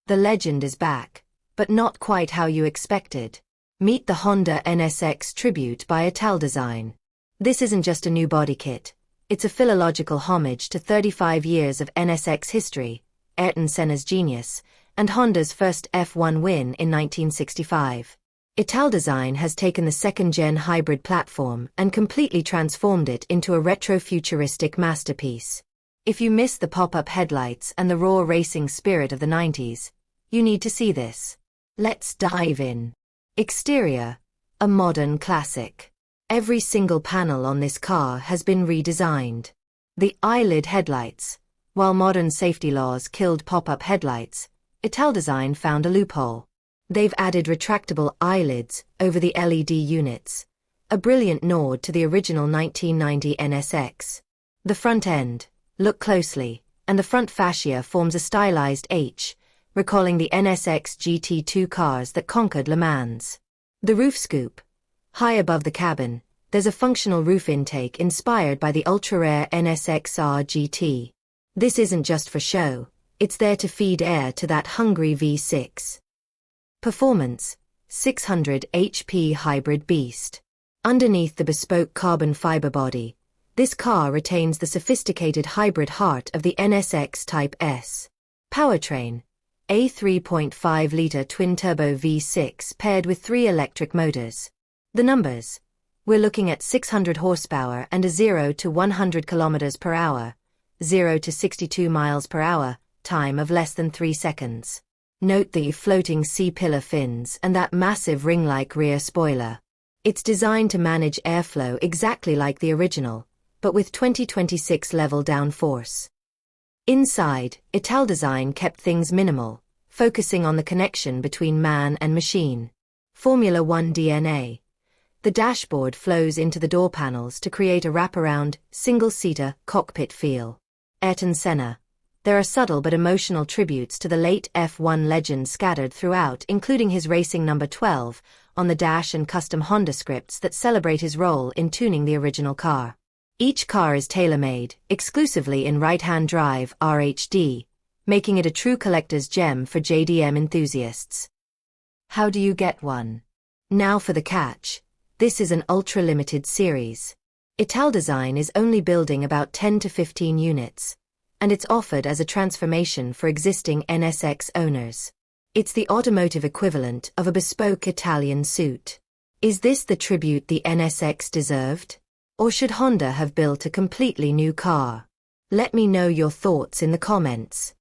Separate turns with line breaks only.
The legend is back, but not quite how you expected. Meet the Honda NSX Tribute by Italdesign. This isn't just a new body kit, it's a philological homage to 35 years of NSX history, Ayrton Senna's genius, and Honda's first F1 win in 1965. Italdesign has taken the second-gen hybrid platform and completely transformed it into a retro-futuristic masterpiece. If you miss the pop-up headlights and the raw racing spirit of the 90s, you need to see this. Let's dive in. Exterior, a modern classic. Every single panel on this car has been redesigned. The eyelid headlights. While modern safety laws killed pop-up headlights, Italdesign found a loophole. They've added retractable eyelids over the LED units, a brilliant nod to the original 1990 NSX. The front end. Look closely, and the front fascia forms a stylized H, recalling the NSX GT2 cars that conquered Le Mans. The roof scoop. High above the cabin, there's a functional roof intake inspired by the ultra-rare NSX-R GT. This isn't just for show, it's there to feed air to that hungry V6. Performance, 600 HP hybrid beast. Underneath the bespoke carbon fiber body, this car retains the sophisticated hybrid heart of the NSX Type S. Powertrain, a 3.5-liter twin-turbo V6 paired with 3 electric motors. The numbers. We're looking at 600 horsepower and a 0 to 100 km per hour, 0 to 62 miles per hour, time of less than 3 seconds. Note the floating C-pillar fins and that massive ring-like rear spoiler. It's designed to manage airflow exactly like the original, but with 2026 level downforce. Inside, Italdesign kept things minimal, focusing on the connection between man and machine. Formula One DNA. The dashboard flows into the door panels to create a wraparound, single-seater cockpit feel. Ayrton Senna. There are subtle but emotional tributes to the late F1 legend scattered throughout, including his racing number 12 on the dash and custom Honda scripts that celebrate his role in tuning the original car. Each car is tailor-made, exclusively in right-hand drive RHD, making it a true collector's gem for JDM enthusiasts. How do you get one? Now for the catch. This is an ultra-limited series. Italdesign is only building about 10 to 15 units, and it's offered as a transformation for existing NSX owners. It's the automotive equivalent of a bespoke Italian suit. Is this the tribute the NSX deserved? Or should Honda have built a completely new car? Let me know your thoughts in the comments.